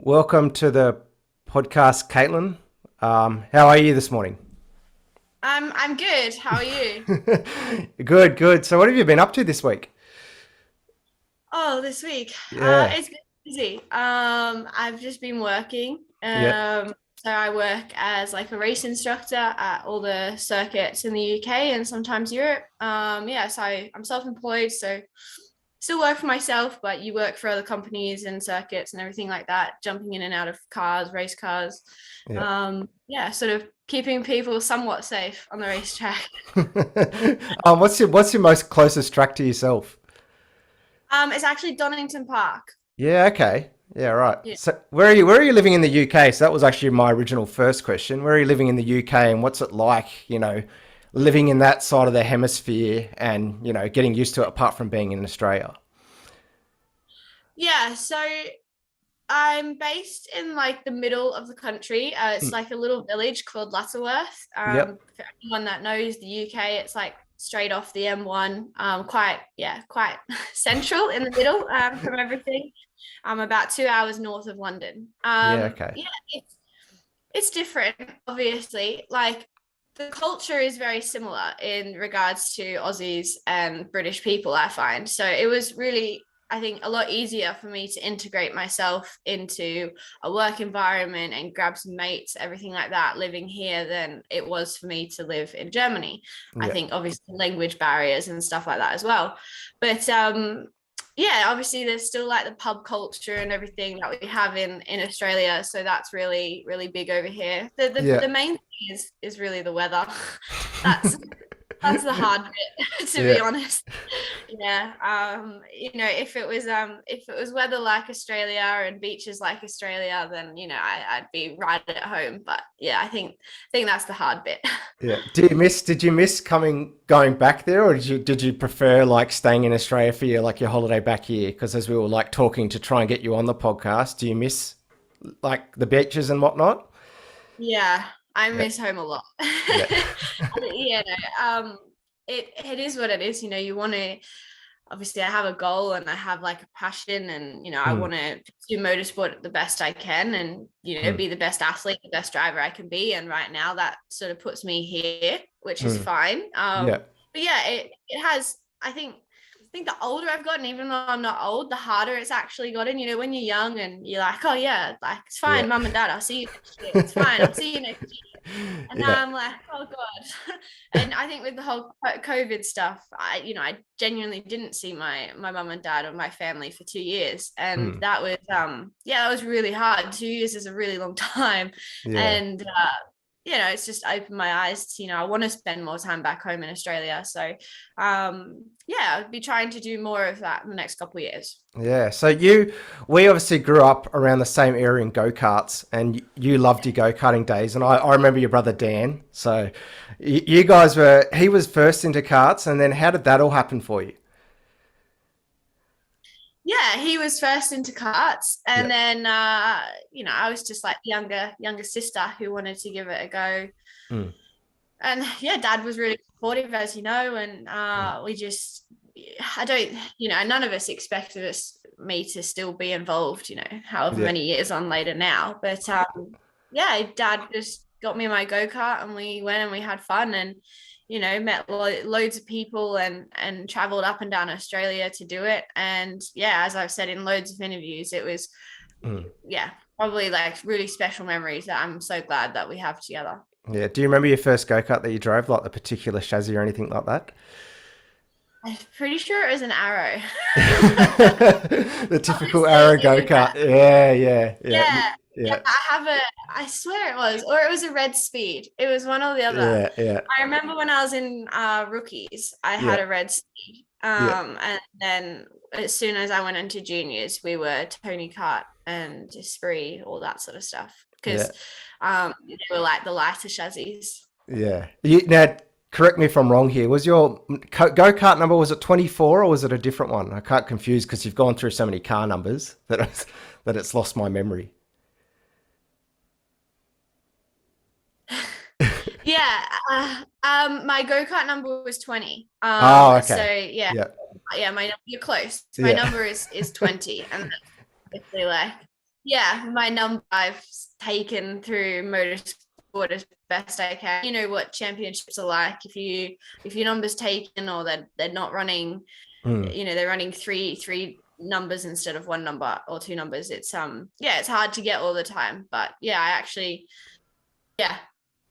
Welcome to the podcast, Caitlin. How are you this morning? I'm good. How are you? Good, good. So, what have you been up to this week? Oh, this week. Yeah, It's been busy. I've just been working. yeah. So I work as like a race instructor at all the circuits in the UK and sometimes Europe. Yeah, so I'm self-employed, so still work for myself, but you work for other companies and circuits and everything like that, jumping in and out of cars, race cars. Yeah. Yeah, sort of keeping people somewhat safe on the racetrack. What's your most closest track to yourself? It's actually Donington Park. Yeah, okay. Yeah, right. Yeah. So, where are you living in the UK? So that was actually my original first question. Where are you living in the UK, and what's it like? Living in that side of the hemisphere, and getting used to it apart from being in Australia. Yeah, so I'm based in like the middle of the country. It's Mm. like a little village called Lutterworth. Yep. For anyone that knows the UK, it's like straight off the M1. Quite central in the middle from everything. About 2 hours north of London. Yeah. Okay. Yeah, it's different, obviously. Like the culture is very similar in regards to Aussies and British people, I find. So it was really, I think, a lot easier for me to integrate myself into a work environment and grab some mates, everything like that, living here than it was for me to live in Germany. I Yeah. think obviously language barriers and stuff like that as well. But yeah, obviously there's still like the pub culture and everything that we have in Australia. So that's really, really big over here. The Yeah. main thing is really the weather. That's that's the hard bit, to be Yeah. honest. Yeah. If it was weather like Australia and beaches like Australia, then I'd be right at home. But yeah, I think that's the hard bit. Yeah. Did you miss going back there, or did you prefer like staying in Australia for your holiday back here? Because as we were like talking to try and get you on the podcast, do you miss like the beaches and whatnot? Yeah, I Yeah. miss home a lot. Yeah. Yeah, no, it is what it is. You want to obviously I have a goal and I have like a passion and I Mm, want to do motorsport the best I can and mm, be the best athlete, the best driver I can be. And right now that sort of puts me here, which is mm. fine. Yeah. But yeah, it has. I think the older I've gotten, even though I'm not old, the harder it's actually gotten. When you're young and you're like, oh yeah, like it's Yeah. fine, mum and dad, I'll see you next year. It's fine, I'll see you next year. And Yeah. now I'm like, oh God. And I think with the whole COVID stuff, I genuinely didn't see my mum and dad or my family for 2 years. And Mm, that was that was really hard. 2 years is a really long time. yeah. And it's just opened my eyes to, I want to spend more time back home in Australia. So yeah, I'll be trying to do more of that in the next couple of years. Yeah. So we obviously grew up around the same area in go-karts, and you loved your go-karting days. And I remember your brother Dan. So you guys he was first into karts, and then how did that all happen for you? Yeah, he was first into karts, Yeah. and then I was just like younger sister who wanted to give it a go. Mm, And yeah, dad was really supportive, as you know, and mm. we just, I don't, none of us expected me to still be involved, however Yeah. many years on later now. But yeah, dad just got me my go-kart and we went and we had fun and, met loads of people and traveled up and down Australia to do it. And yeah, as I've said in loads of interviews, it was, Mm. yeah, probably like really special memories that I'm so glad that we have together. Yeah. Do you remember your first go-kart that you drove, like the particular chassis or anything like that? I'm pretty sure it was an arrow. The typical Obviously, arrow it was go-kart. Yeah, yeah, yeah, yeah, yeah. yeah, I swear it was, or it was a red speed. It was one or the other. yeah, yeah, I remember when I was in rookies, I yeah, had a red speed. yeah, And then as soon as I went into juniors, we were Tony Kart and Spree, all that sort of stuff. yeah, Because they were like the lighter chassis. yeah. Now, correct me if I'm wrong here. Was your go-kart number, was it 24 or was it a different one? I can't confuse because you've gone through so many car numbers that it's lost my memory. Yeah, my go-kart number was 20. Oh, So okay. yeah, Yeah, yeah, you're close. My yeah, number is 20, and that's basically like Yeah, my number I've taken through motorsport as best I can. You know what championships are like. If your number's taken or they're not running, Mm. you know, they're running three numbers instead of one number or two numbers. It's yeah, it's hard to get all the time. But yeah, I actually yeah,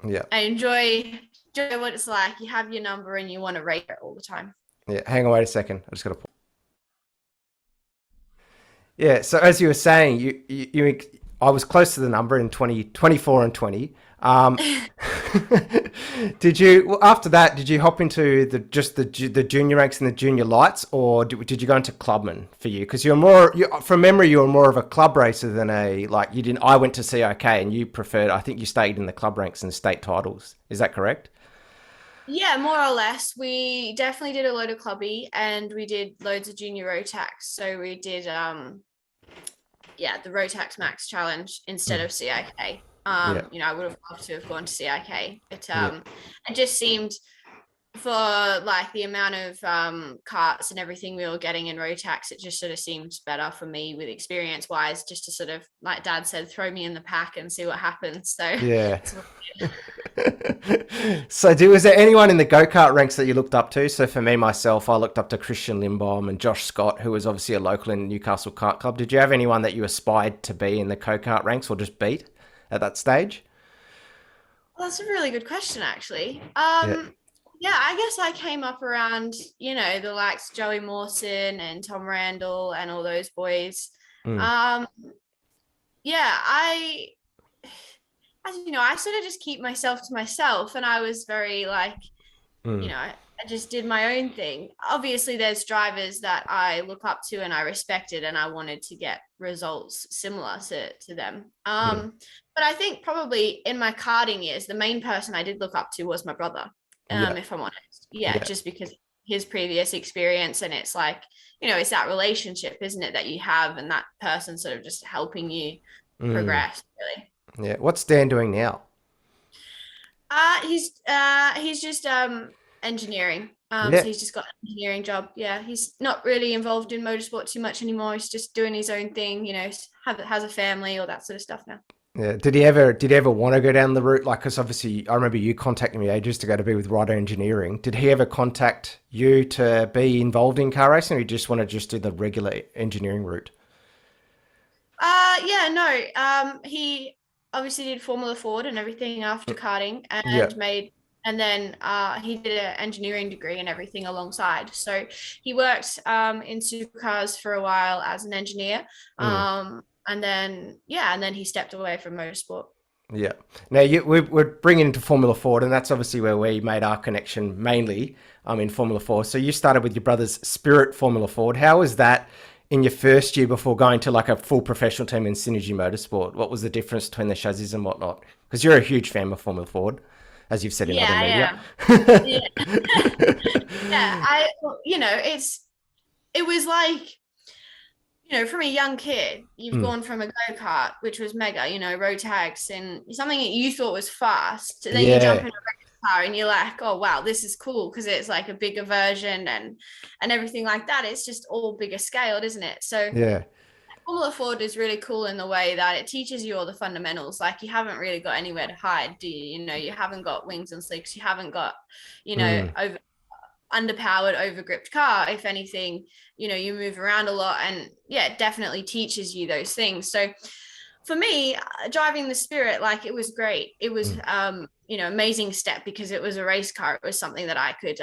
Yeah. I enjoy what it's like. You have your number and you want to rate it all the time. Yeah. Hang on, wait a second. I just got to. Yeah. So as you were saying, I was close to the number in 24 and 20. Did you, well, after that, did you hop into the junior ranks and the junior lights, or did you go into clubman for you? Because from memory, you were more of a club racer than you didn't, I went to CIK and you preferred, I think you stayed in the club ranks and state titles. Is that correct? Yeah, more or less. We definitely did a load of clubby and we did loads of junior Rotax. So we did the Rotax Max Challenge instead of CIK. Yeah. You know, I would have loved to have gone to CIK, but Yeah. it just seemed for like the amount of carts and everything we were getting in Rotax, it just sort of seemed better for me with experience wise, just to sort of, like Dad said, throw me in the pack and see what happens. So Yeah. So was there anyone in the go-kart ranks that you looked up to? So for me, myself, I looked up to Christian Limbaum and Josh Scott, who was obviously a local in Newcastle Kart Club. Did you have anyone that you aspired to be in the go-kart ranks or just beat at that stage? Well, that's a really good question, actually. Yeah. Yeah, I guess I came up around, you know, the likes of Joey Mawson and Tom Randall and all those boys. Mm. Um, yeah, as you know, I sort of just keep myself to myself, and I was very like, you Mm. know, I just did my own thing. Obviously, there's drivers that I look up to and I respected, and I wanted to get results similar to them. Mm. But I think probably in my karting years, the main person I did look up to was my brother, Yeah. if I'm honest. Yeah, Yeah. just because his previous experience, and it's like, you know, it's that relationship, isn't it, that you have, and that person sort of just helping you Mm. progress, really. Yeah. What's Dan doing now? He's just engineering. So Yeah. he's just got an engineering job. Yeah, he's not really involved in motorsport too much anymore. He's just doing his own thing. You know, has a family, all that sort of stuff now. Yeah. Did he ever want to go down the route? Like, because obviously I remember you contacting me ages to go to be with Rider Engineering. Did he ever contact you to be involved in car racing, or you just want to just do the regular engineering route? Yeah, no. He obviously did Formula Ford and everything after karting, Yeah. and then he did an engineering degree and everything alongside. So he worked in supercars for a while as an engineer. Mm. And then he stepped away from motorsport. Yeah. Now we're bringing into Formula Ford, and that's obviously where we made our connection mainly. In Formula Ford. So you started with your brother's Spirit Formula Ford. How was that in your first year before going to like a full professional team in Synergy Motorsport? What was the difference between the chassis and whatnot? Because you're a huge fan of Formula Ford, as you've said in other Yeah, media. yeah, yeah. You know, it was like, you know, from a young kid, you've Mm. gone from a go-kart, which was mega, you know, road tags and something that you thought was fast. Then you jump Yeah. in a race car and you're like, oh wow, this is cool because it's like a bigger version and everything like that. It's just all bigger scaled, isn't it? So Yeah. Formula Ford is really cool in the way that it teaches you all the fundamentals. Like you haven't really got anywhere to hide, do you? You know, you haven't got wings and slicks. You haven't got, you know, Mm. underpowered, overgripped car. If anything, you know, you move around a lot, and yeah, it definitely teaches you those things. So for me, driving the Spirit, like it was great. It was, Mm. you know, amazing step because it was a race car. It was something that I could,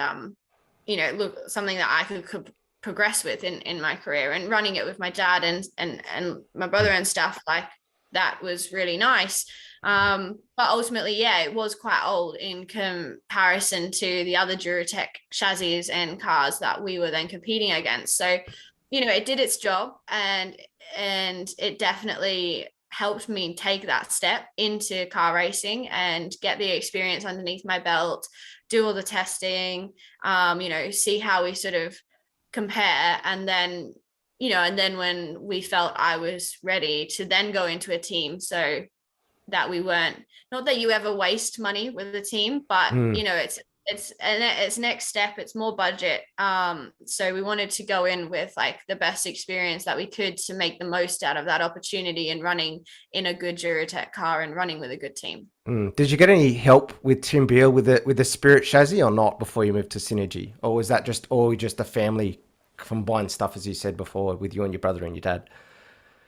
you know, look something that I could progress with in my career, and running it with my dad and my brother and stuff like that was really nice. But ultimately, yeah, it was quite old in comparison to the other Duratec chassis and cars that we were then competing against. So, you know, it did its job, and it definitely helped me take that step into car racing and get the experience underneath my belt, do all the testing, you know, see how we sort of compare, and then, you know, and then when we felt I was ready to then go into a team, so that we weren't, not that you ever waste money with the team, but Mm. you know, it's it's next step. It's more budget. So we wanted to go in with like the best experience that we could to make the most out of that opportunity and running in a good Duratec car and running with a good team. Did you get any help with Tim Beale with the Spirit chassis or not before you moved to Synergy, or was that just the family combined stuff, as you said before, with you and your brother and your dad?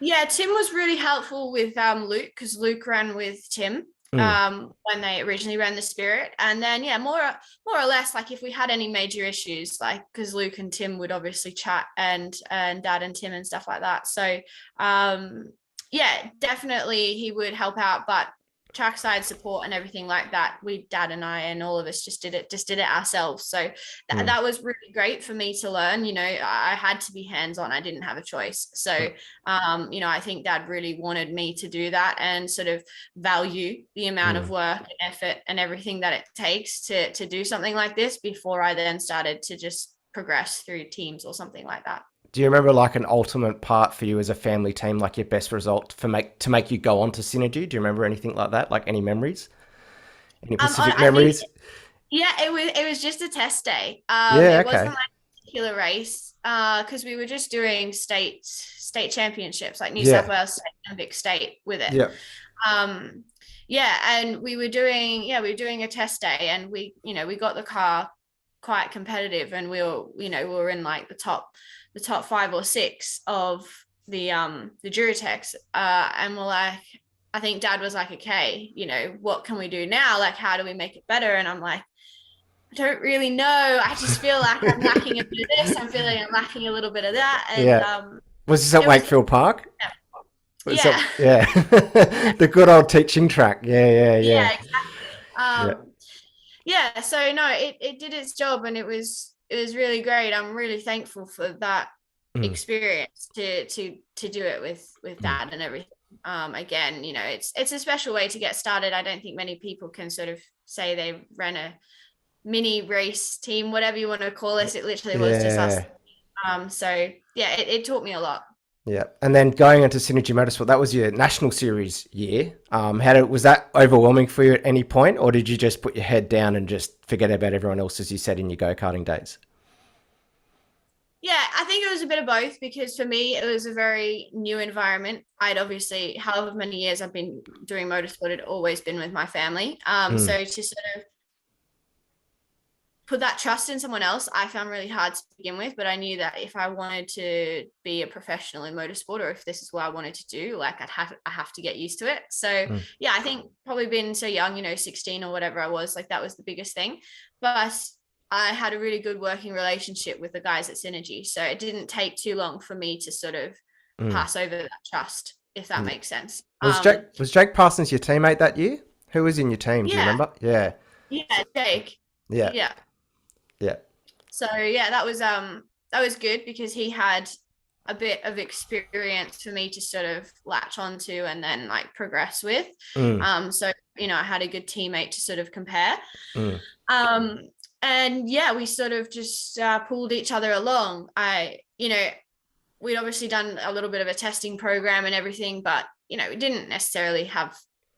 Yeah, Tim was really helpful with Luke, because Luke ran with Tim when they originally ran the Spirit. And then, yeah, more or less, like if we had any major issues, like because Luke and Tim would obviously chat, and Dad and Tim and stuff like that. So, yeah, definitely he would help out. But trackside support and everything like that, Dad and I and all of us just did it ourselves. So that was really great for me to learn. You know, I had to be hands-on. I didn't have a choice. So you know, I think Dad really wanted me to do that and sort of value the amount of work and effort and everything that it takes to do something like this before I then started to just progress through teams or something like that. Do you remember like an ultimate part for you as a family team, like your best result to make you go on to Synergy? Do you remember anything like that? Like any memories? Any specific memories? Yeah, it was just a test day. Yeah, it okay. wasn't like a particular race because we were just doing state championships, like New Yeah. South Wales State and Vic State with it. Yeah. Yeah, and we were doing a test day, and we got the car quite competitive, and we were in like the top 5 or 6 of the Duratex, and we're like, I think Dad was like, okay, you know, what can we do now? Like, how do we make it better? And I'm like, I don't really know. I just feel like I'm lacking a bit of this. I'm feeling I'm lacking a little bit of that. And was this at Wakefield Park? Yeah. Yeah. The good old teaching track. Yeah, exactly. Yeah, so no, it did its job, and it was really great. I'm really thankful for that experience to do it with Dad and everything. Again, you know, it's a special way to get started. I don't think many people can sort of say they ran a mini race team, whatever you want to call it. It literally was just us. So yeah, it taught me a lot. Yeah, and then going into Synergy Motorsport, that was your national series year. Was that overwhelming for you at any point, or did you just put your head down and just forget about everyone else, as you said in your go-karting days? Yeah, I think it was a bit of both, because for me, it was a very new environment. I'd obviously, however many years I've been doing motorsport, had always been with my family. So to sort of put that trust in someone else, I found really hard to begin with, but I knew that if I wanted to be a professional in motorsport, or if this is what I wanted to do, like I have to get used to it. So yeah, I think probably being so young, you know, 16 or whatever I was, like that was the biggest thing. But I had a really good working relationship with the guys at Synergy. So it didn't take too long for me to sort of pass over that trust, if that makes sense. Was Jake Parsons your teammate that year? Who was in your team? Do you remember? Yeah. Yeah, Jake. Yeah. So yeah, that was good, because he had a bit of experience for me to sort of latch onto and then like progress with. So, you know, I had a good teammate to sort of compare. And yeah, we sort of just pulled each other along. We'd obviously done a little bit of a testing program and everything, but, you know, we didn't necessarily have,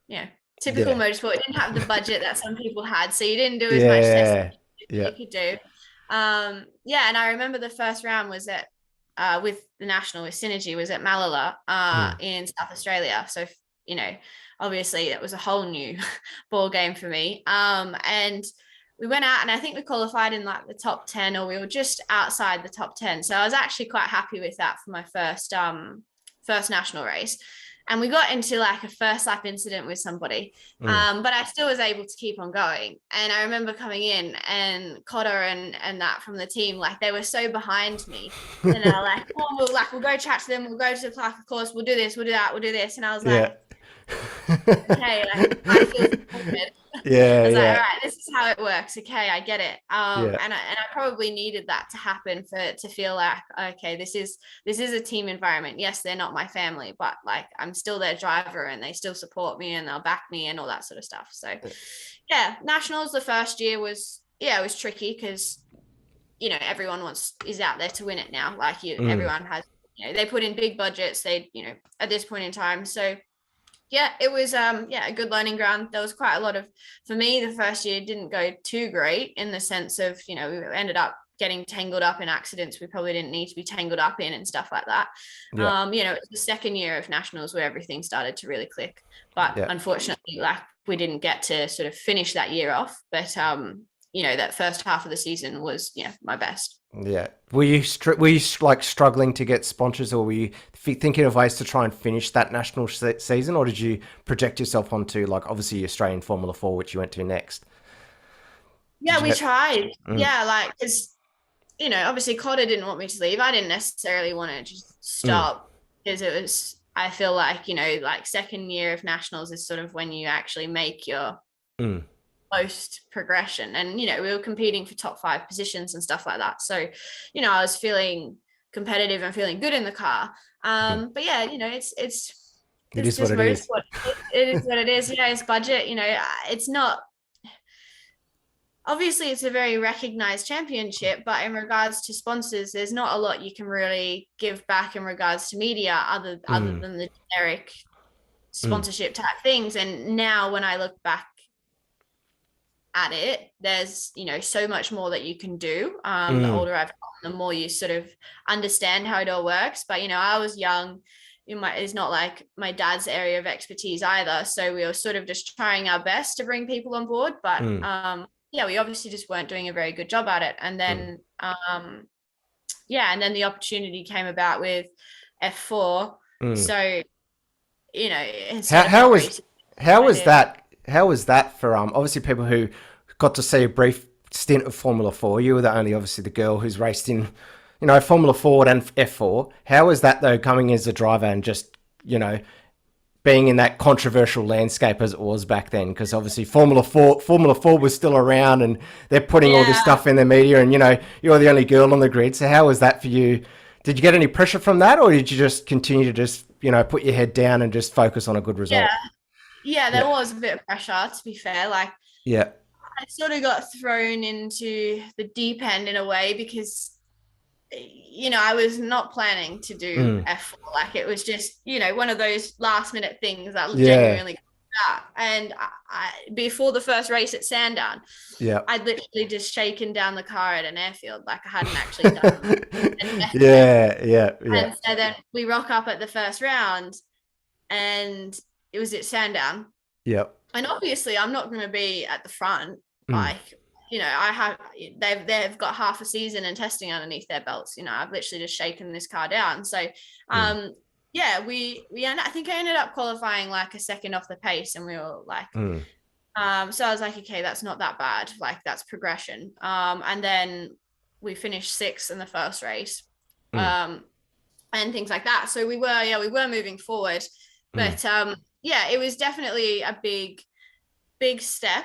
you know, typical motorsport. It didn't have the budget that some people had. So you didn't do as much testing as you could do. And I remember the first round was at, with the national, with Synergy, was at Malala in South Australia. So, you know, obviously that was a whole new ball game for me. And we went out, and I think we qualified in like the top 10, or we were just outside the top 10. So I was actually quite happy with that for my first national race. And we got into like a first lap incident with somebody, but I still was able to keep on going. And I remember coming in, and Cotter and that from the team, like they were so behind me, and they're like, "Oh, we'll go chat to them. We'll go to the Clark, of course. We'll do this. We'll do that. We'll do this." And I was like, "Okay, like, I feel supported." I was like, all right, this is how it works. Okay, I get it. And I probably needed that to happen to feel like, okay, this is a team environment. Yes, they're not my family, but like I'm still their driver, and they still support me, and they'll back me, and all that sort of stuff. So yeah, nationals the first year was it was tricky, because, you know, everyone is out there to win it now. Like everyone has, you know, they put in big budgets, they, you know, at this point in time. So Yeah, it was a good learning ground. There was quite a lot of, for me, the first year didn't go too great in the sense of, we ended up getting tangled up in accidents we probably didn't need to be tangled up in and stuff like that. Yeah. It was the second year of nationals where everything started to really click. But unfortunately, we didn't get to sort of finish that year off. But that first half of the season was my best. Yeah. Were you like struggling to get sponsors, or were you thinking of ways to try and finish that national season, or did you project yourself onto like obviously Australian Formula 4, which you went to next? Yeah, we tried. Yeah, because obviously Cotter didn't want me to leave. I didn't necessarily want to just stop because it was. I feel like second year of nationals is sort of when you actually make your post progression, and we were competing for top 5 positions and stuff like that, so I was feeling competitive and feeling good in the car, but yeah, it's it is what it is. It is what it is. It's budget. It's not, obviously it's a very recognized championship, but in regards to sponsors, there's not a lot you can really give back in regards to media other than the generic sponsorship type things. And now when I look back at it, there's so much more that you can do. The older I've gotten, the more you sort of understand how it all works. But I was young. It's not like my dad's area of expertise either, so we were sort of just trying our best to bring people on board, but we obviously just weren't doing a very good job at it. And then and then the opportunity came about with F4. So how was that for obviously people who got to see a brief stint of Formula 4? You were obviously the girl who's raced in Formula 4 and F4. How was that though, coming as a driver and just being in that controversial landscape as it was back then? Because obviously Formula 4 was still around, and they're putting all this stuff in the media, and you're the only girl on the grid. So how was that for you? Did you get any pressure from that, or did you just continue to just put your head down and just focus on a good result? There was a bit of pressure, to be fair. I sort of got thrown into the deep end in a way because I was not planning to do F4. It was just one of those last minute things that genuinely got out. And I before the first race at Sandown, I'd literally just shaken down the car at an airfield I hadn't actually done. And so then we rock up at the first round, and it was at Sandown. And obviously I'm not going to be at the front. They've got half a season and testing underneath their belts. I've literally just shaken this car down. So I think I ended up qualifying a second off the pace, and we were so I was like, okay, that's not that bad. That's progression. And then we finished 6th in the first race, and things like that. So we were moving forward, but it was definitely a big step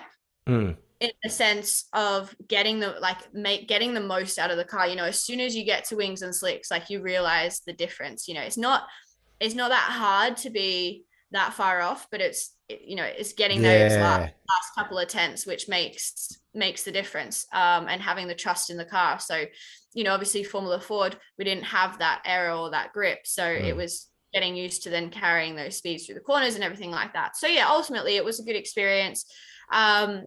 in the sense of getting the most out of the car. As soon as you get to wings and slicks, you realize the difference. It's not that hard to be that far off, but it's getting those last couple of tenths which makes the difference, and having the trust in the car. So obviously Formula Ford, we didn't have that aero or that grip, so it was getting used to then carrying those speeds through the corners and everything like that. So ultimately it was a good experience. There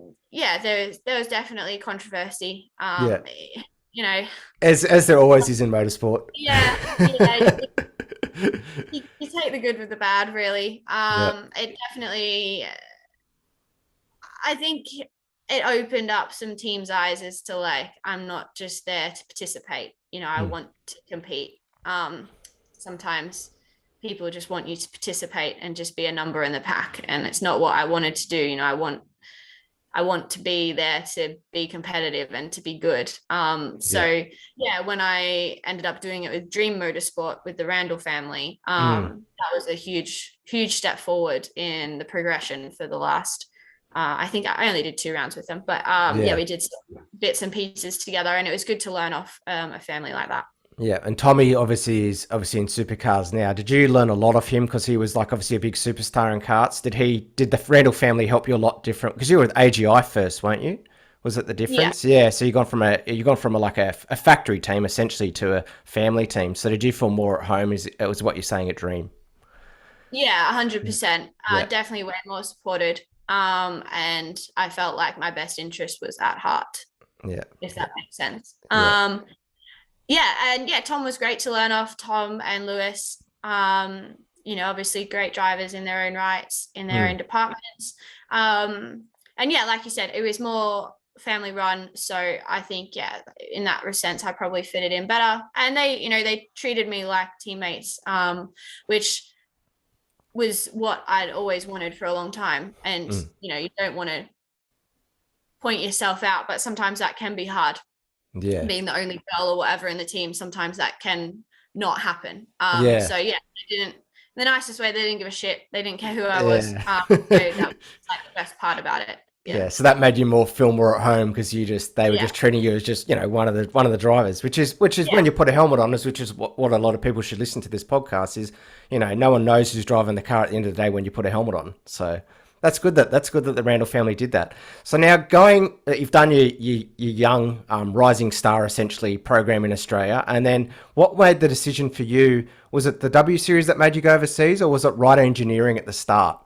was definitely controversy, as there always is in motorsport. You take the good with the bad, really. It definitely, I think it opened up some teams' eyes as to I'm not just there to participate, I want to compete. Sometimes people just want you to participate and just be a number in the pack, and it's not what I wanted to do. I want to be there to be competitive and to be good. When I ended up doing it with Dream Motorsport with the Randall family, that was a huge step forward in the progression for the last, I think I only did 2 rounds with them, but we did some bits and pieces together, and it was good to learn off a family like that. Yeah, and Tommy obviously is in supercars now. Did you learn a lot of him because he was obviously a big superstar in karts? Did the Randall family help you a lot different? Because you were with AGI first, weren't you? Was it the difference? Yeah. So you gone from a factory team essentially to a family team. So did you feel more at home? Was what you're saying at Dream? Yeah, 100%. Yeah. Definitely way more supported. And I felt like my best interest was at heart, Yeah. if that makes sense. Yeah. Yeah, and yeah, Tom was great to learn off. Tom and Lewis, obviously great drivers in their own rights, in their own departments. And yeah, like you said, it was more family run. So I think, yeah, in that sense, I probably fitted in better. And they treated me like teammates, which was what I'd always wanted for a long time. And, you don't want to point yourself out, but sometimes that can be hard. Yeah. Being the only girl or whatever in the team, sometimes that can not happen. Yeah. So yeah, they didn't, the nicest way, they didn't give a shit. They didn't care who I was. Yeah. So that was like the best part about it. Yeah, Yeah. so that made you feel more at home because they were Yeah. just treating you as just one of the drivers, which is Yeah. when you put a helmet on, which is what a lot of people should listen to this podcast is, no one knows who's driving the car at the end of the day when you put a helmet on. So that's good that the Randall family did that. So now you've done your young rising star essentially program in Australia, and then what made the decision for you? Was it the W Series that made you go overseas, or was it Rider Engineering at the start?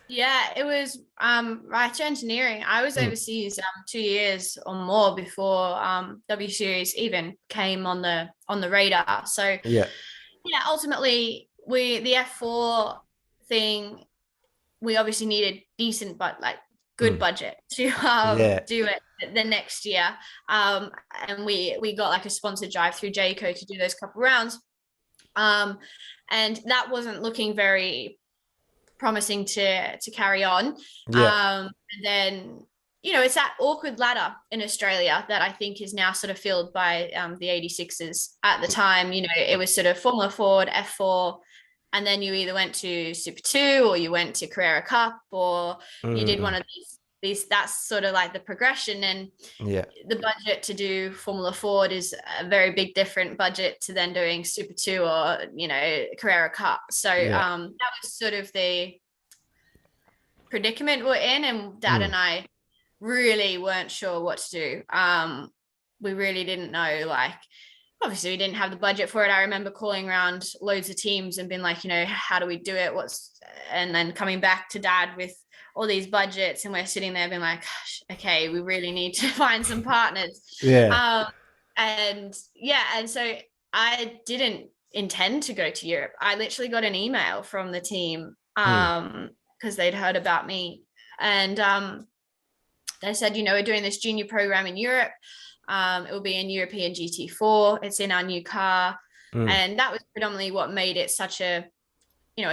Yeah, it was right engineering. I was overseas 2 years or more before W Series even came on the radar. So Yeah. yeah, ultimately the F4 thing, we obviously needed decent but like good budget to Yeah. do it the next year. And we got like a sponsored drive through Jayco to do those couple rounds. And that wasn't looking very promising to carry on. Yeah. And then it's that awkward ladder in Australia that I think is now sort of filled by the 86s. At the time, it was sort of Formula Ford, F4, and then you either went to Super 2 or you went to Carrera Cup or you did one of these. That's sort of like the progression. And Yeah. the budget to do Formula Ford is a very big different budget to then doing Super 2 or Carrera Cup. So that was sort of the predicament we're in, and Dad and I really weren't sure what to do. We really didn't know, like, obviously we didn't have the budget for it. I remember calling around loads of teams and being like, how do we do it? And then coming back to Dad with all these budgets, and we're sitting there being like, okay, we really need to find some partners. Yeah. And so I didn't intend to go to Europe. I literally got an email from the team because they'd heard about me, and they said, we're doing this junior program in Europe. It will be in European GT4. It's in our new car. And that was predominantly what made it such a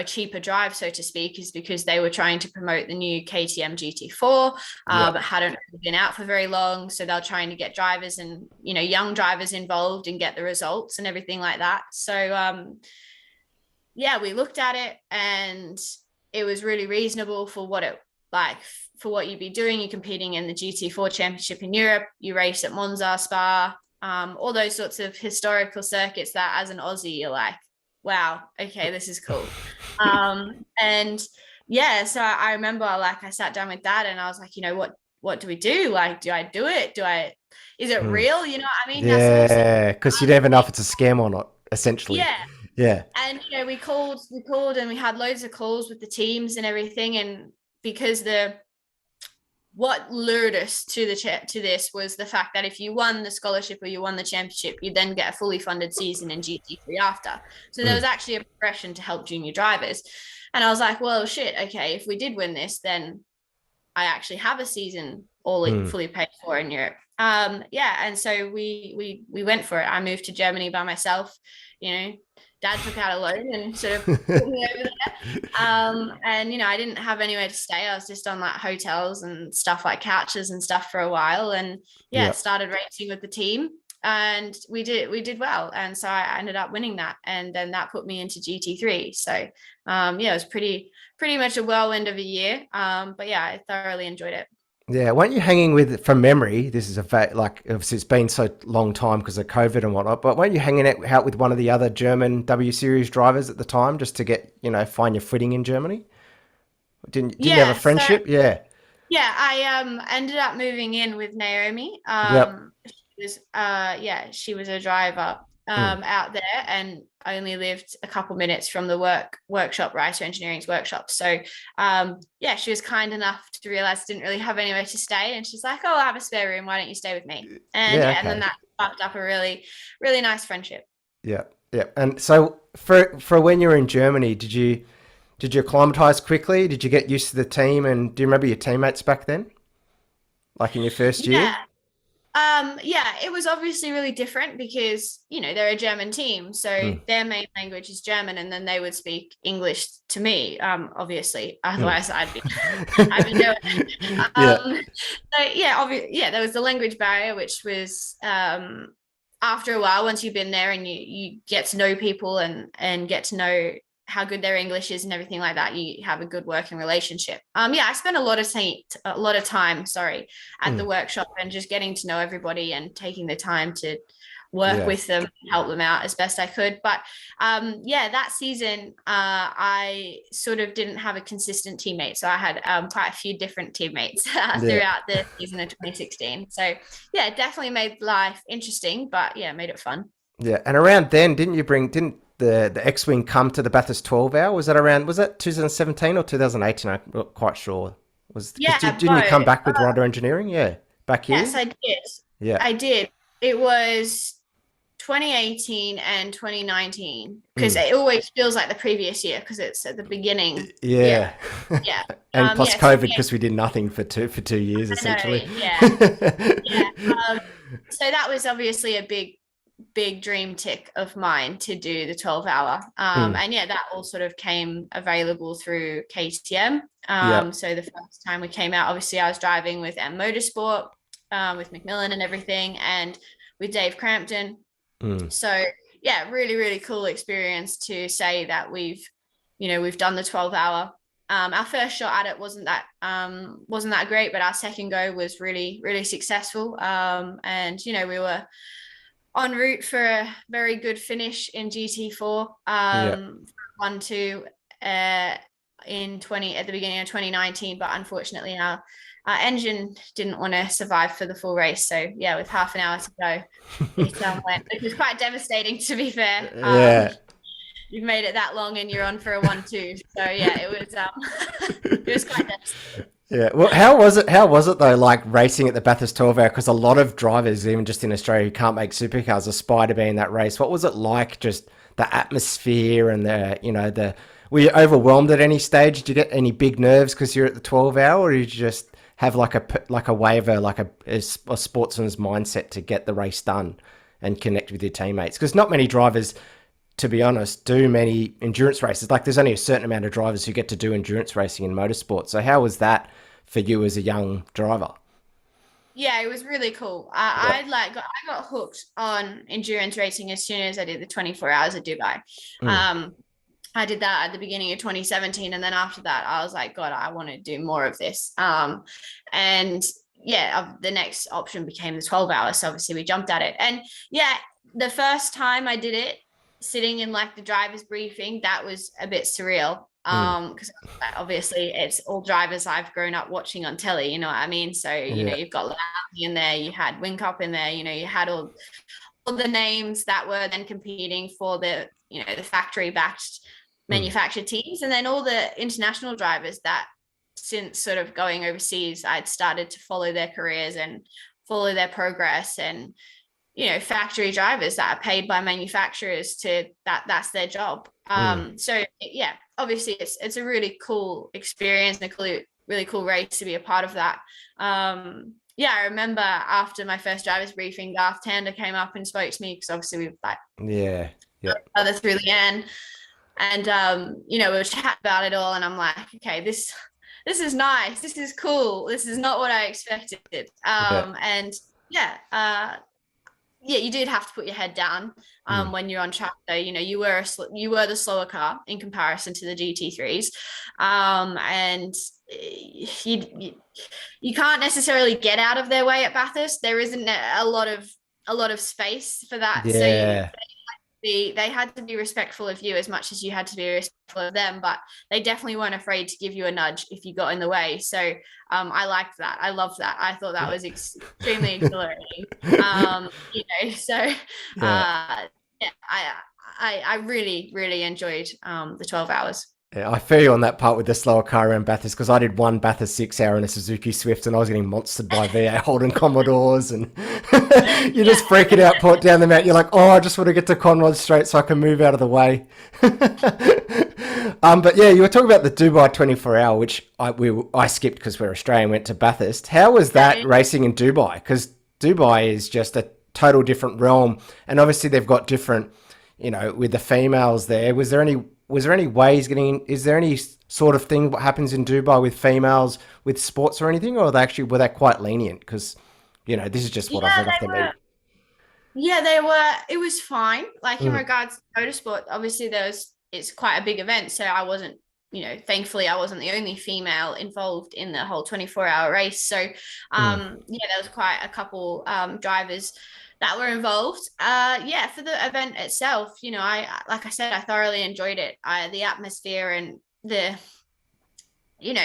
cheaper drive, so to speak, is because they were trying to promote the new KTM GT4, but hadn't been out for very long. So they're trying to get drivers and, young drivers involved and get the results and everything like that. So, we looked at it and it was really reasonable for what you'd be doing. You're competing in the GT4 championship in Europe. You race at Monza, Spa, all those sorts of historical circuits that as an Aussie, you're like, wow, okay, this is cool. And yeah, so I remember I sat down with Dad and I was like, what do we do? Like, do I do it? Is it real? You know what I mean? Yeah, because you never know if it's a scam or not, essentially. Yeah. Yeah. And we called and we had loads of calls with the teams and everything. And because what lured us to this was the fact that if you won the scholarship or you won the championship, you then get a fully funded season in GT3 after. So there was actually a progression to help junior drivers. And I was like, well, shit, okay, if we did win this, then I actually have a season all fully paid for in Europe. And so we went for it. I moved to Germany by myself. Dad took out a loan and sort of put me over there. And I didn't have anywhere to stay. I was just on like hotels and stuff, like couches and stuff for a while. And started racing with the team, and we did well. And so I ended up winning that, and then that put me into GT3. So it was pretty much a whirlwind of a year. But yeah, I thoroughly enjoyed it. Yeah, weren't you hanging with, from memory, this is obviously it's been so long time because of COVID and whatnot, but weren't you hanging out with one of the other German W Series drivers at the time just to get, find your footing in Germany? Didn't you have a friendship? So, yeah, I ended up moving in with Naomi. She was a driver out there, and only lived a couple minutes from the workshop, Ricer Engineering's workshop. So yeah, she was kind enough to realize I didn't really have anywhere to stay, and she's like, "Oh, I have a spare room. Why don't you stay with me?" And Yeah, and then okay. that sparked up a really, really nice friendship. Yeah, yeah. And so for when you were in Germany, did you acclimatize quickly? Did you get used to the team? And do you remember your teammates back then, like in your first year? Yeah. Yeah, it was obviously really different because, they're a German team. So Mm, their main language is German, and then they would speak English to me, obviously. mm. Otherwise I'd be doing it. Yeah, So yeah, there was the language barrier, which was after a while, once you've been there and you get to know people and get to know how good their English is and everything like that, you have a good working relationship. Yeah, I spent a lot of time, sorry, at the mm, workshop and just getting to know everybody and taking the time to work yeah, with them, help them out as best I could. But yeah, that season, I sort of didn't have a consistent teammate. So I had quite a few different teammates yeah, throughout the season of 2016. So yeah, it definitely made life interesting, but yeah, made it fun. yeah. And around then, didn't the X-Wing come to the Bathurst 12 hour? Was that 2017 or 2018? I'm not quite sure. Because Yeah, didn't you come both. back with Rider Engineering? Yeah, back Yes, here? I did. Yeah. I did. It was 2018 and 2019 because Mm. it always feels like the previous year because it's at the beginning. Yeah, Yeah. yeah. And plus Yeah, COVID 2018, because we did nothing for 2 years I know. essentially. Yeah, yeah. Um, so that was obviously a big dream tick of mine to do the 12-hour. Mm. And yeah, that all sort of came available through KTM. Yeah. So the first time we came out, obviously I was driving with M Motorsport, with McMillan and everything, and with Dave Crampton. Mm. So yeah, really, really cool experience to say that we've done the 12-hour. Our first shot at it wasn't that great, but our second go was really, really successful. And we were en route for a very good finish in GT4, Yeah. 1-2 at the beginning of 2019, but unfortunately our engine didn't want to survive for the full race. So yeah, with half an hour to go, it went. It was quite devastating, to be fair. Yeah. You've made it that long and you're on for a 1-2. So yeah, it was it was quite devastating. Yeah. Well, how was it though, like racing at the Bathurst 12 hour? Because a lot of drivers, even just in Australia, who can't make supercars, aspire to be in that race. What was it like, just the atmosphere and were you overwhelmed at any stage? Did you get any big nerves because you're at the 12 hour, or did you just have like a waiver, like a sportsman's mindset to get the race done and connect with your teammates? Because not many drivers, to be honest, do many endurance races. Like there's only a certain amount of drivers who get to do endurance racing in motorsport. So how was that for you as a young driver? Yeah, it was really cool. Yeah. I got hooked on endurance racing as soon as I did the 24 hours of Dubai. Mm, Um, I did that at the beginning of 2017, and then after that, I was like, God, I want to do more of this. And yeah, the next option became the 12 hours. So obviously, we jumped at it, and yeah, the first time I did it, sitting in like the driver's briefing, that was a bit surreal. mm, Because obviously it's all drivers I've grown up watching on telly, you know what I mean? So, yeah. you've got Lammy in there, you had Whincup in there, you had all the names that were then competing for the factory backed Mm, manufactured teams, and then all the international drivers that, since sort of going overseas, I'd started to follow their careers and follow their progress, and factory drivers that are paid by manufacturers to that's their job. mm, So yeah, obviously it's a really cool experience and really cool race to be a part of that. Yeah, I remember after my first driver's briefing, Garth Tander came up and spoke to me because obviously we've like yeah. Yeah. other through the end, and we were chatting about it all, and I'm like, okay, this is nice, this is cool, this is not what I expected. Yeah. And yeah, yeah, you did have to put your head down Mm, when you're on track. Though you were the slower car in comparison to the GT3s, and you can't necessarily get out of their way at Bathurst. There isn't a lot of space for that. So yeah. they had to be respectful of you as much as you had to be respectful of them, but they definitely weren't afraid to give you a nudge if you got in the way. So I liked that. I loved that. I thought that was extremely exhilarating. So Yeah. yeah, I really, really enjoyed the 12 hours. Yeah, I feel you on that part with the slower car around Bathurst, because I did one Bathurst 6 hour in a Suzuki Swift and I was getting monstered by V8 Holden Commodores, and you're just freaking out, port down the mountain. You're like, oh, I just want to get to Conrod straight so I can move out of the way. But yeah, you were talking about the Dubai 24 hour, which I skipped because we're Australian, went to Bathurst. How was that racing in Dubai? Because Dubai is just a total different realm, and obviously they've got different, with the females there. Was there any ways getting? Is there any sort of thing what happens in Dubai with females with sports or anything, or were they quite lenient? Because this is just what I've read off the media. Yeah, they were. It was fine. Like in regards to motorsport, obviously it's quite a big event, so I wasn't. Thankfully, I wasn't the only female involved in the whole 24-hour race. So, there was quite a couple drivers that were involved. For the event itself, like I said, I thoroughly enjoyed it. The atmosphere and the,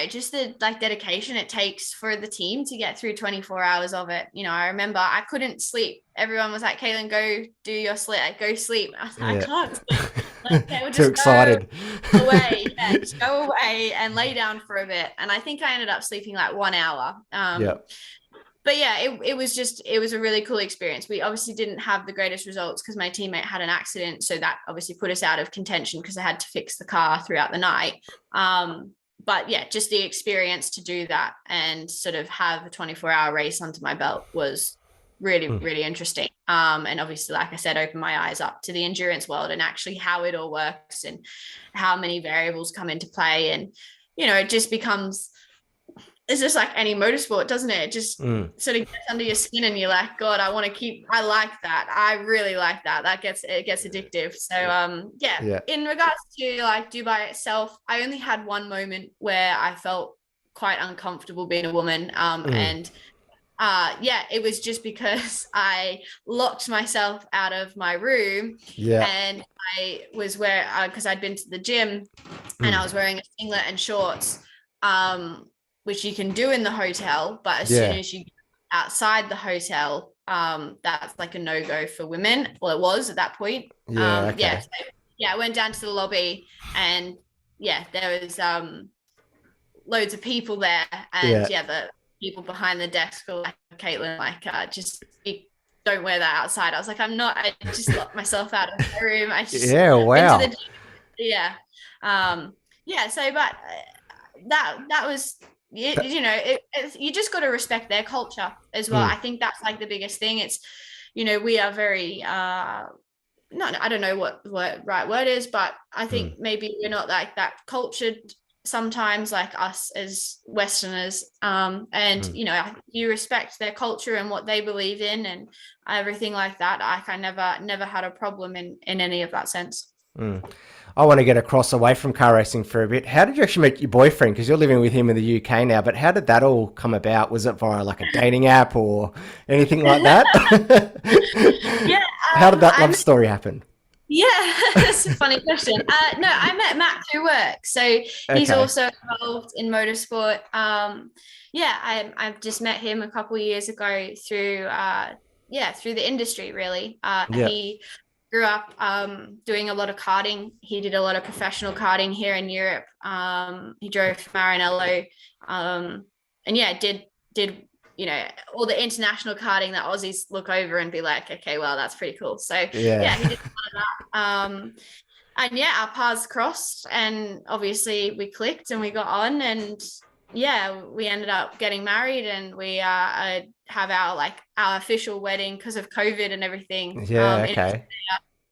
just the dedication it takes for the team to get through 24 hours of it. I remember I couldn't sleep. Everyone was like, Caitlin, go do your sleep, go sleep. I was like, I can't sleep. Okay, we'll just too excited. Go away. Yeah, just go away and lay down for a bit. And I think I ended up sleeping like 1 hour. But yeah, it was a really cool experience. We obviously didn't have the greatest results because my teammate had an accident. So that obviously put us out of contention because I had to fix the car throughout the night. But yeah, just the experience to do that and sort of have a 24-hour race under my belt was really, really interesting. And obviously, like I said, opened my eyes up to the endurance world and actually how it all works and how many variables come into play. And, it just becomes, it's just like any motorsport, doesn't it? It just sort of gets under your skin and you're like, God, I like that. I really like that. It gets addictive. So, in regards to like Dubai itself, I only had one moment where I felt quite uncomfortable being a woman. It was just because I locked myself out of my room and I was because I'd been to the gym and I was wearing a singlet and shorts, which you can do in the hotel, but as soon as you get outside the hotel, that's like a no-go for women. Well, it was at that point. I went down to the lobby and there was loads of people there, and the people behind the desk were like, Caitlin, just don't wear that outside. I was like, I'm not. I just locked myself out of my room. I just wow. But that was you just got to respect their culture as well. I think that's like the biggest thing. It's we are very I don't know what the right word is, but I think maybe we're not like that cultured sometimes, like us as Westerners, you respect their culture and what they believe in and everything like that. I never had a problem in any of that sense. I want to get across away from car racing for a bit. How did you actually meet your boyfriend? Because you're living with him in the UK now, but how did that all come about? Was it via like a dating app or anything like that? How did that love story happen? Yeah, that's a funny question. No, I met Matt through work. So he's also involved in motorsport. I've just met him a couple of years ago through the industry, really. He grew up doing a lot of karting. He did a lot of professional karting here in Europe. He drove for Maranello, did all the international karting that Aussies look over and be like, okay, well, that's pretty cool. So he did a lot of that. Our paths crossed and obviously we clicked and we got on, and we ended up getting married, and we have our official wedding because of COVID and everything.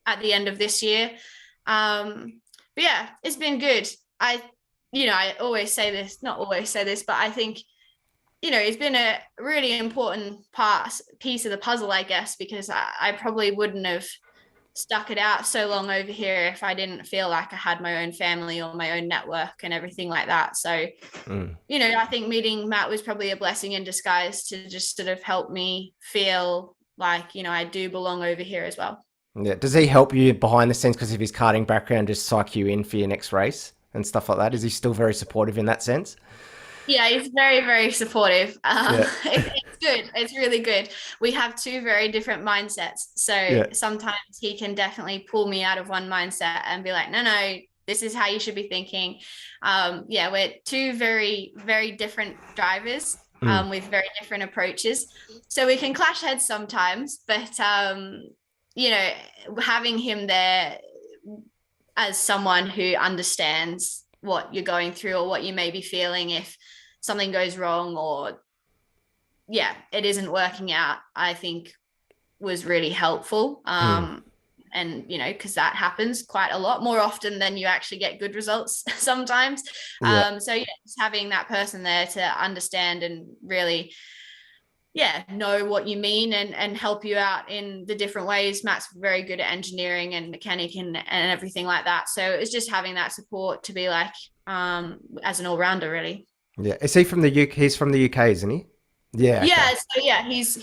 At the end of this year. It's been good. I always say this, not always say this, but I think, it's been a really important piece of the puzzle, I guess, because I probably wouldn't have stuck it out so long over here if I didn't feel like I had my own family or my own network and everything like that. So, I think meeting Matt was probably a blessing in disguise to just sort of help me feel like, I do belong over here as well. Yeah. Does he help you behind the scenes because of his karting background, just psych you in for your next race and stuff like that? Is he still very supportive in that sense? Yeah, he's very, very supportive. It's good. It's really good. We have two very different mindsets. So Yeah. sometimes he can definitely pull me out of one mindset and be like, no, this is how you should be thinking. Yeah, we're two very, very different drivers with very different approaches. So we can clash heads sometimes, but you know, having him there as someone who understands what you're going through or what you may be feeling if something goes wrong or it isn't working out, I think was really helpful. And because that happens quite a lot more often than you actually get good results sometimes. So just having that person there to understand and really know what you mean and help you out in the different ways. Matt's very good at engineering and mechanic and everything like that. So it's just having that support to be like as an all-rounder, really. Yeah. Is he from the UK? He's from the UK, isn't he? Yeah. Yeah. Okay. So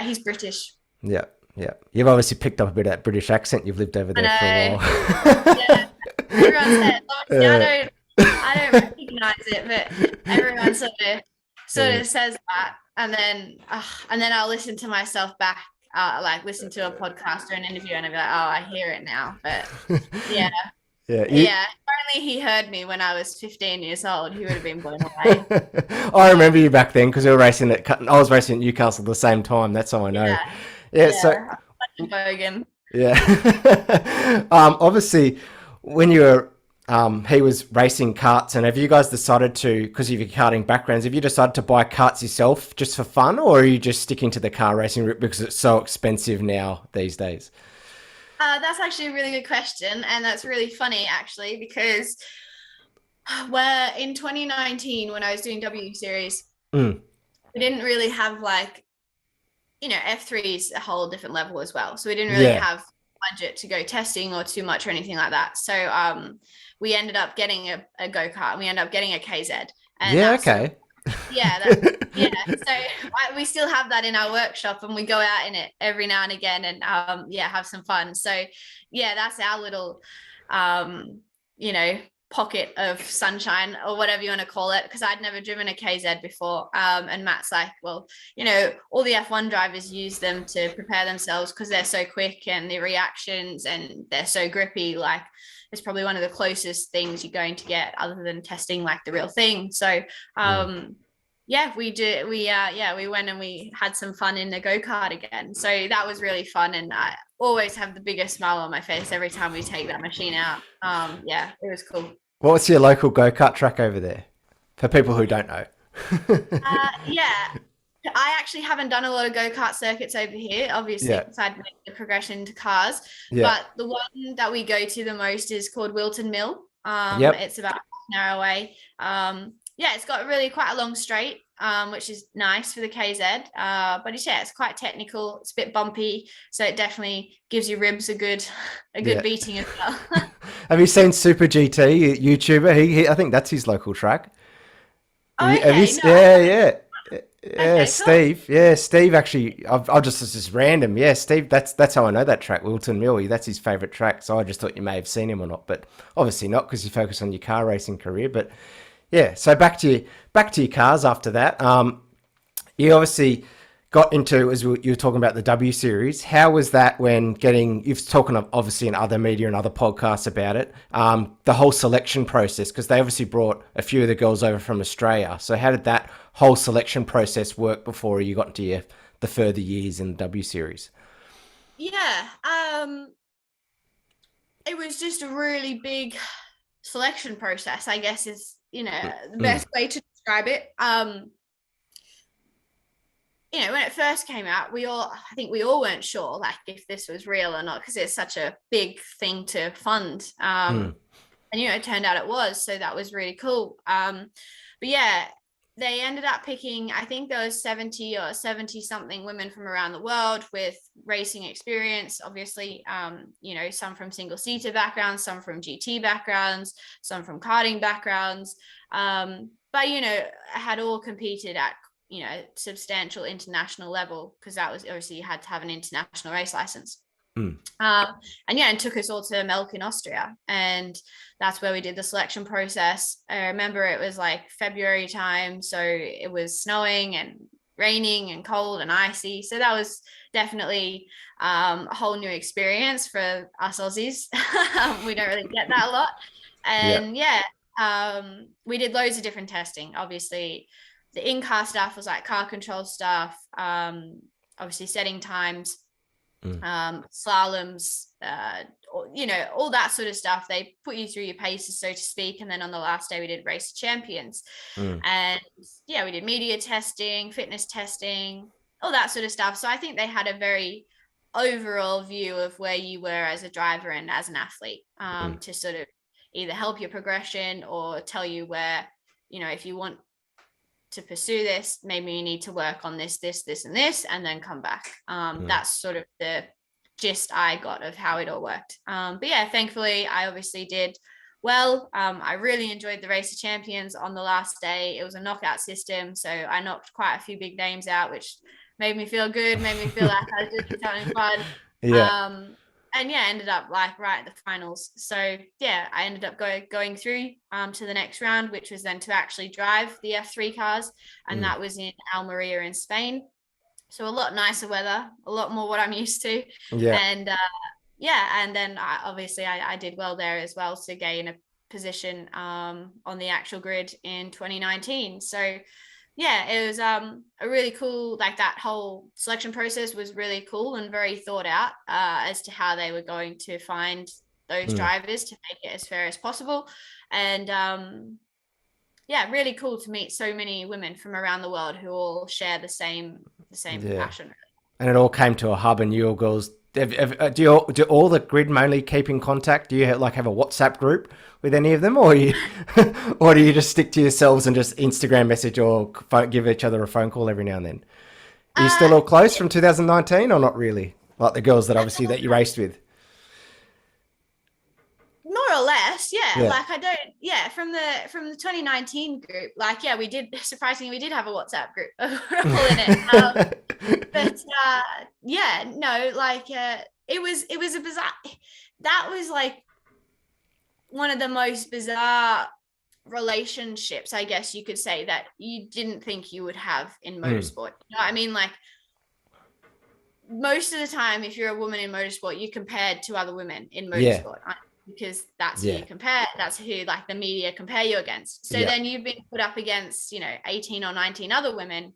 he's British. Yeah. Yeah. You've obviously picked up a bit of that British accent. You've lived over there for a while. Yeah. Everyone said, I don't recognize it, but everyone sort of says that. And then I'll listen to myself back, like listen to a podcast or an interview, and I'll be like, oh, I hear it now. But yeah. Yeah. If only he heard me when I was 15 years old, he would have been blown away. I remember you back then because we were racing I was racing at Newcastle at the same time. That's how I know. Yeah. So. Bogan. Yeah. Obviously, when you were he was racing karts, and have you guys decided to, because of your karting backgrounds, have you decided to buy karts yourself just for fun, or are you just sticking to the car racing route because it's so expensive now these days? That's actually a really good question, and that's really funny actually, because where in 2019 when I was doing W Series, we didn't really have like, F3 is a whole different level as well, so we didn't really have budget to go testing or too much or anything like that. So we ended up getting a go-kart, and we ended up getting a KZ. And okay. So we still have that in our workshop, and we go out in it every now and again and have some fun. So that's our little pocket of sunshine or whatever you want to call it, because I'd never driven a KZ before, and Matt's like, well, all the F1 drivers use them to prepare themselves because they're so quick and the reactions and they're so grippy. Like, it's probably one of the closest things you're going to get other than testing like the real thing. So we went and we had some fun in the go-kart again. So that was really fun, and I always have the biggest smile on my face every time we take that machine out. It was cool. What's your local go-kart track over there for people who don't know? I actually haven't done a lot of go-kart circuits over here, obviously, because I'd made the progression into cars. But the one that we go to the most is called Wilton Mill. It's about an hour away. It's got really quite a long straight, which is nice for the KZ. But it's quite technical. It's a bit bumpy, so it definitely gives your ribs a good beating as well. Have you seen Super GT YouTuber? He I think that's his local track. Okay, Steve. cool. Yeah, Steve. Actually, I've just random. Yeah, Steve. That's how I know that track, Wilton Mill. That's his favorite track. So I just thought you may have seen him or not, but obviously not, because you focus on your car racing career. But yeah, so back to your cars after that. You obviously got into, as you were talking about, the W Series. How was that when you've spoken obviously in other media and other podcasts about it, the whole selection process, because they obviously brought a few of the girls over from Australia. So how did that whole selection process work before you got into the further years in the W Series? Yeah, it was just a really big selection process, I guess is, the best way to describe it. When it first came out, I think we all weren't sure like if this was real or not, because it's such a big thing to fund. And it turned out it was, so that was really cool. But they ended up picking, I think there was 70 or 70 something women from around the world with racing experience, obviously, some from single seater backgrounds, some from GT backgrounds, some from karting backgrounds. But had all competed at substantial international level, because that was obviously you had to have an international race license. And took us all to Melk in Austria, and that's where we did the selection process. I remember it was like February time, so it was snowing and raining and cold and icy. So that was definitely a whole new experience for us Aussies. We don't really get that a lot. And we did loads of different testing. Obviously, the in-car stuff was like car control stuff, obviously setting times, slaloms, all that sort of stuff. They put you through your paces, so to speak. And then on the last day, we did race of champions. And we did media testing, fitness testing, all that sort of stuff. So I think they had a very overall view of where you were as a driver and as an athlete, to sort of either help your progression or tell you where, if you want to pursue this, maybe you need to work on this, and this, and then come back. That's sort of the gist I got of how it all worked. But yeah, thankfully I obviously did well. I really enjoyed the race of champions on the last day. It was a knockout system, so I knocked quite a few big names out, which made me feel good, made me feel like I was doing something fun. And ended up like right at the finals. So yeah, I ended up going through to the next round, which was then to actually drive the F3 cars, and that was in Almeria in Spain. So a lot nicer weather, a lot more what I'm used to. And and then I did well there as well to gain a position on the actual grid in 2019. So yeah, it was a really cool, like that whole selection process was really cool and very thought out as to how they were going to find those drivers to make it as fair as possible. And really cool to meet so many women from around the world who all share the same passion. And it all came to a hub, and you all girls, do all the grid mainly keep in contact? Do you have a WhatsApp group with any of them, or or do you just stick to yourselves and just Instagram message or give each other a phone call every now and then? Are you still all close from 2019, or not really? Like the girls that you raced with? More or less, yeah. Like I don't, from the 2019 group, we did, surprisingly, we did have a WhatsApp group. We're all in it. But it was a bizarre, that was like one of the most bizarre relationships, I guess you could say, that you didn't think you would have in motorsport. You know what I mean? Like most of the time, if you're a woman in motorsport, you're compared to other women in motorsport. Because that's who you compare, that's who like the media compare you against. So then you've been put up against 18 or 19 other women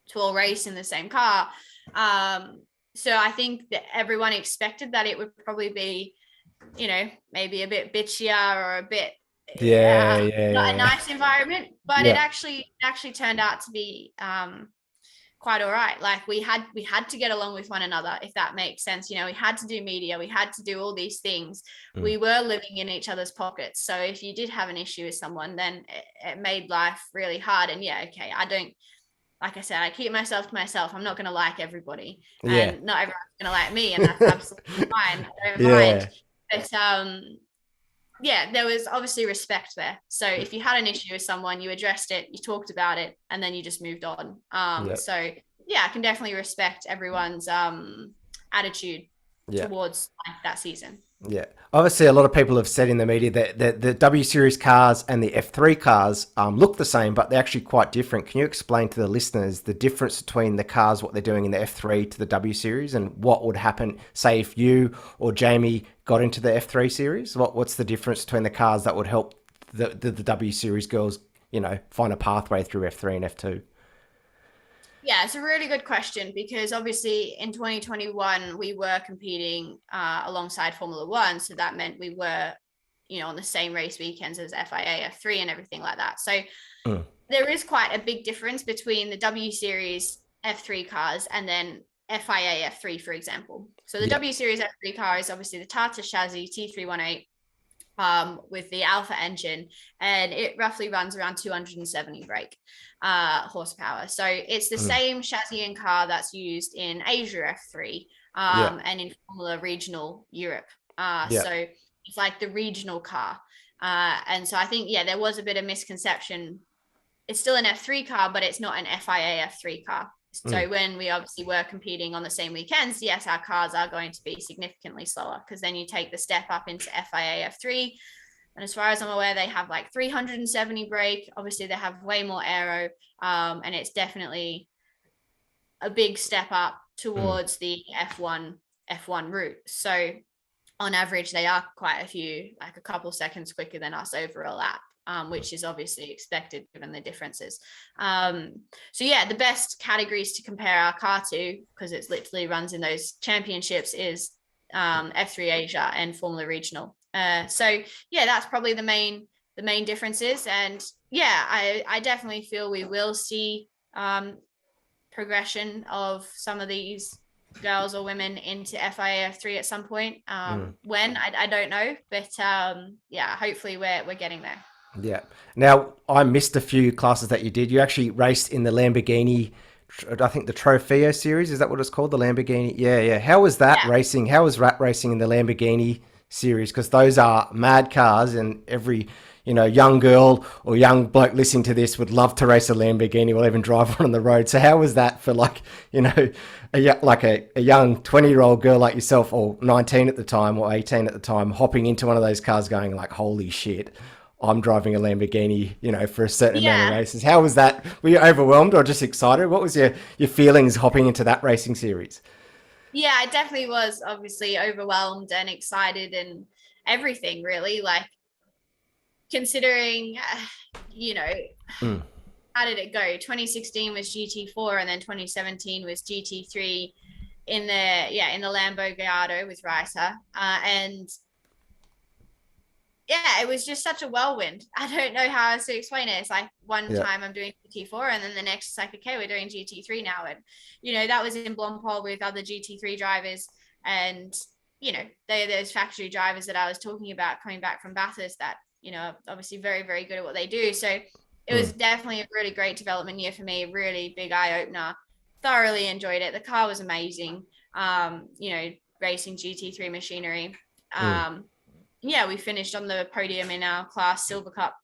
to all race in the same car. So I think that everyone expected that it would probably be maybe a bit bitchier or a bit not a nice environment, but it actually turned out to be quite all right. Like we had to get along with one another, if that makes sense. We had to do media, we had to do all these things. We were living in each other's pockets, so if you did have an issue with someone, then it made life really hard. And I don't, like I said, I keep myself to myself. I'm not going to like everybody, and not everyone's going to like me, and that's absolutely fine. I don't mind. But there was obviously respect there. So if you had an issue with someone, you addressed it, you talked about it, and then you just moved on. So I can definitely respect everyone's attitude towards that season. Yeah. Obviously, a lot of people have said in the media that the W Series cars and the F3 cars look the same, but they're actually quite different. Can you explain to the listeners the difference between the cars, what they're doing in the F3 to the W Series, and what would happen, say, if you or Jamie got into the F3 series? What's the difference between the cars that would help the W Series girls, find a pathway through F3 and F2? Yeah, it's a really good question, because obviously in 2021 we were competing alongside Formula One, so that meant we were, on the same race weekends as FIA F3 and everything like that. So there is quite a big difference between the W Series F3 cars and then FIA F3, for example. So the W Series F3 car is obviously the Tata chassis T318 with the Alpha engine, and it roughly runs around 270 brake horsepower. So it's the same chassis and car that's used in Asia F3 and in Formula Regional Europe. So it's like the regional car. And so I think, there was a bit of misconception. It's still an F3 car, but it's not an FIA F3 car. So when we obviously were competing on the same weekends, yes, our cars are going to be significantly slower, because then you take the step up into FIA F3. And as far as I'm aware, they have like 370 brake. Obviously, they have way more aero. And it's definitely a big step up towards the F1 route. So on average, they are quite a few, like a couple seconds quicker than us over a lap, which is obviously expected given the differences. So yeah, the best categories to compare our car to, because it literally runs in those championships, is F3 Asia and Formula Regional. So yeah, that's probably the main differences. And yeah, I definitely feel we will see progression of some of these girls or women into FIA F3 at some point. When I don't know, but yeah, hopefully we're getting there. Yeah. Now, I missed a few classes that you did. You actually raced in the Lamborghini, I think the Trofeo series. Is that what it's called? The Lamborghini? Yeah, yeah. How was that racing? How was rat racing in the Lamborghini series? Because those are mad cars, and every, young girl or young bloke listening to this would love to race a Lamborghini or even drive one on the road. So how was that for a young 20-year-old girl like yourself, or 19 at the time or 18 at the time, hopping into one of those cars going like, holy shit, I'm driving a Lamborghini, for a certain amount of races. How was that? Were you overwhelmed or just excited? What was your feelings hopping into that racing series? Yeah, I definitely was obviously overwhelmed and excited and everything, really. Like, considering, how did it go? 2016 was GT4, and then 2017 was GT3 in the Lambo Gallardo with Reiter. And yeah, it was just such a whirlwind. I don't know how else to explain it. It's like one time I'm doing GT4, and then the next it's like, okay, we're doing GT3 now. And, that was in Blancpaul with other GT3 drivers. And, those factory drivers that I was talking about coming back from Bathurst that, obviously very, very good at what they do. So it was definitely a really great development year for me, a really big eye opener. Thoroughly enjoyed it. The car was amazing. Racing GT3 machinery. Yeah, we finished on the podium in our class Silver Cup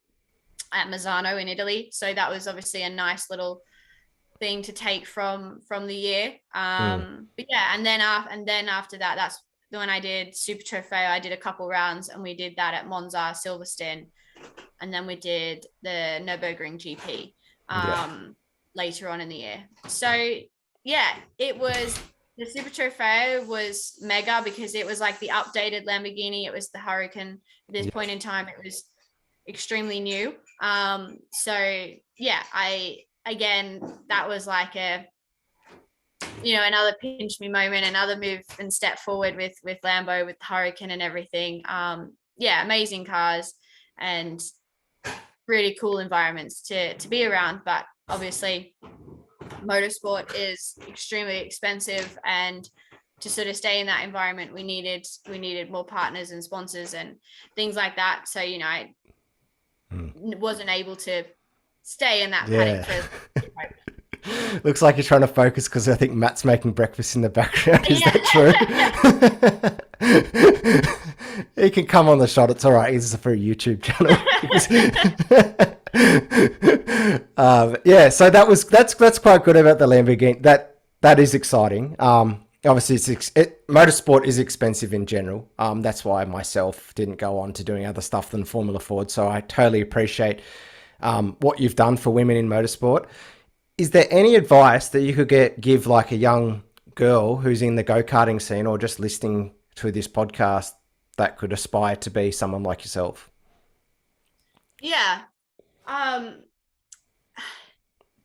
at Mazzano in Italy. So that was obviously a nice little thing to take from the year. But yeah, and then after that, that's when I did Super Trofeo. I did a couple rounds, and we did that at Monza, Silverstone, and then we did the Nürburgring GP later on in the year. So yeah, it was. The Super Trofeo was mega because it was like the updated Lamborghini. It was the Hurricane. At this point in time, it was extremely new. So yeah, that was like another pinch me moment, another move and step forward with Lambo, with the Hurricane and everything. Yeah, amazing cars and really cool environments to be around. But obviously, motorsport is extremely expensive, and to sort of stay in that environment, we needed more partners and sponsors and things like that. So I wasn't able to stay in that paddock for Looks like you're trying to focus because I think Matt's making breakfast in the background. Is that true? He can come on the shot. It's all right. This is for a YouTube channel. So that's quite good about the Lamborghini. That is exciting. Obviously, motorsport is expensive in general. That's why I myself didn't go on to doing other stuff than Formula Ford. So I totally appreciate what you've done for women in motorsport. Is there any advice that you could give like a young girl who's in the go-karting scene or just listening to this podcast that could aspire to be someone like yourself? Yeah.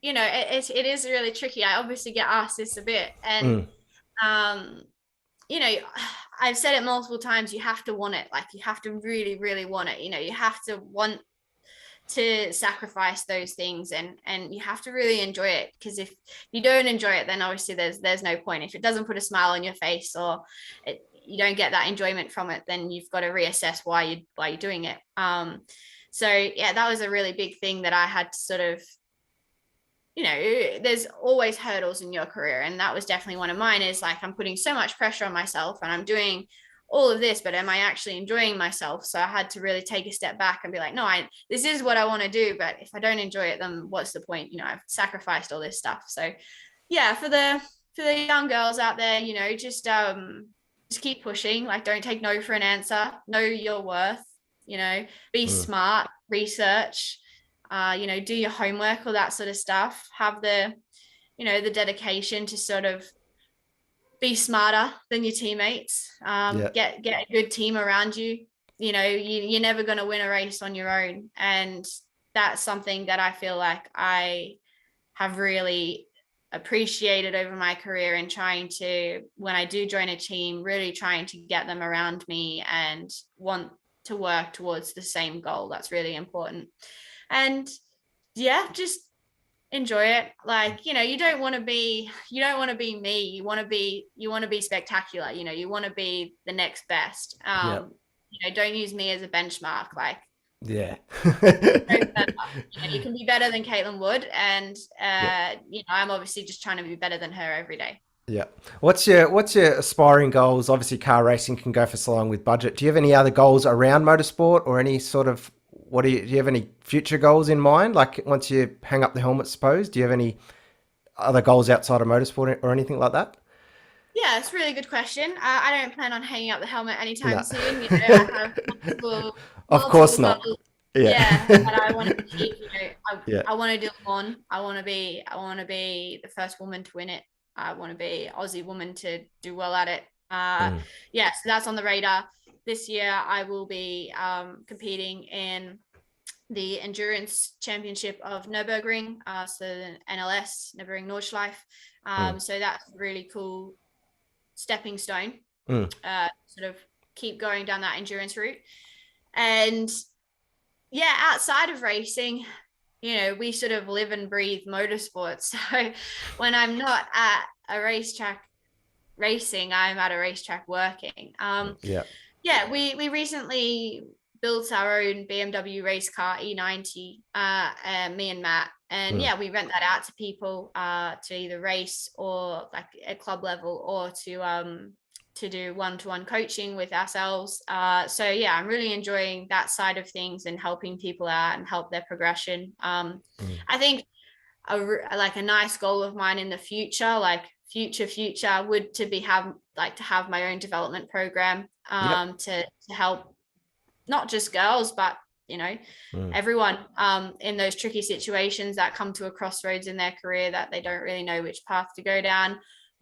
It is really tricky. I obviously get asked this a bit, and I've said it multiple times. You have to want it. Like, you have to really, really want it. You have to want to sacrifice those things, and you have to really enjoy it, because if you don't enjoy it, then obviously there's no point. If it doesn't put a smile on your face, or you don't get that enjoyment from it, then you've got to reassess why you're doing it. So yeah, that was a really big thing that I had to sort of, there's always hurdles in your career, and that was definitely one of mine. Is like, I'm putting so much pressure on myself, and I'm doing all of this, but am I actually enjoying myself? So I had to really take a step back and be like, no, this is what I want to do, but if I don't enjoy it, then what's the point? I've sacrificed all this stuff. So yeah, for the young girls out there, just keep pushing. Like, don't take no for an answer. Know your worth. Be smart, research. Do your homework, all that sort of stuff. Have the the dedication to sort of be smarter than your teammates, get a good team around you. You're never going to win a race on your own. And that's something that I feel like I have really appreciated over my career, and trying to, when I do join a team, really trying to get them around me and want to work towards the same goal. That's really important. And yeah, just enjoy it. Like, you don't want to be me. You want to be spectacular. You want to be the next best. Don't use me as a benchmark. Like, yeah. You can be better than Caitlin Wood, and I'm obviously just trying to be better than her every day. Yeah. What's your aspiring goals? Obviously, car racing can go for so long with budget. Do you have any other goals around motorsport, or any sort of, do you have any future goals in mind? Like, once you hang up the helmet, suppose, do you have any other goals outside of motorsport or anything like that? Yeah, it's a really good question. I don't plan on hanging up the helmet anytime soon. I have of course not. goals. Yeah. But I want to achieve. I want to do one. I want to be the first woman to win it. I want to be Aussie woman to do well at it. So that's on the radar. This year I will be competing in the endurance championship of Nürburgring, so the NLS, Nürburgring Nordschleife. So that's a really cool stepping stone, sort of keep going down that endurance route. And outside of racing, we sort of live and breathe motorsports. So when I'm not at a racetrack racing, I'm at a racetrack working. We recently built our own BMW race car, E90, me and Matt. And we rent that out to people to either race or like at club level, or to do one-to-one coaching with ourselves. I'm really enjoying that side of things and helping people out and help their progression. I think a nice goal of mine in the future, like future would to have my own development program to help not just girls, but everyone in those tricky situations that come to a crossroads in their career that they don't really know which path to go down,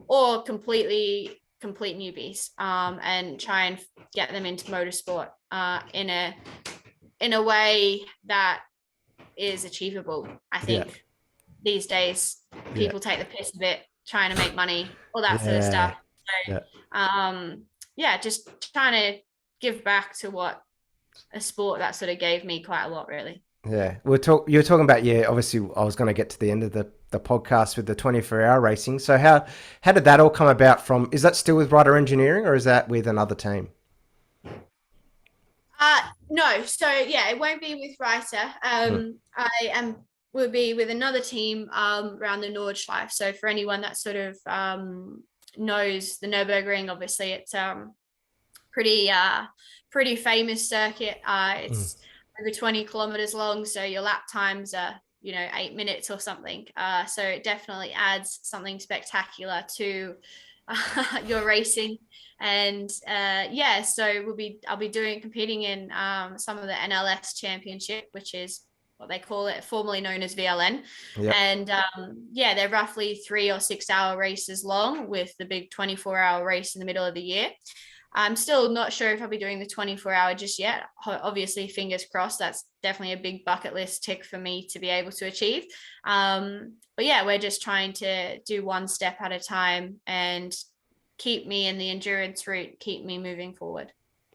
or complete newbies, and try and get them into motorsport in a way that is achievable. I think these days people take the piss a bit trying to make money, all that sort of stuff. So just trying to give back to what a sport that sort of gave me quite a lot, really. Yeah, you were talking about, obviously I was going to get to the end of the podcast with the 24-hour racing. So how did that all come about from? Is that still with Ryder Engineering, or is that with another team? No, so it won't be with Ryder. Will be with another team around the Nordschleife. So for anyone that sort of knows the Nürburgring, obviously it's pretty famous circuit. It's over 20 kilometers long, so your lap times are 8 minutes or something. So it definitely adds something spectacular to your racing. And so I'll be competing in some of the NLS championship, which is what they call it, formerly known as VLN. And they're roughly 3 or 6 hour races long, with the big 24-hour race in the middle of the year. I'm still not sure if I'll be doing the 24-hour just yet. Obviously, fingers crossed. That's definitely a big bucket list tick for me to be able to achieve. We're just trying to do one step at a time and keep me in the endurance route, keep me moving forward.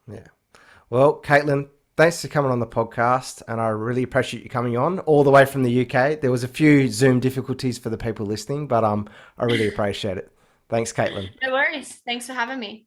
Yeah. Well, Caitlin, thanks for coming on the podcast, and I really appreciate you coming on all the way from the UK. There was a few Zoom difficulties for the people listening, but I really appreciate it. Thanks, Caitlin. No worries. Thanks for having me.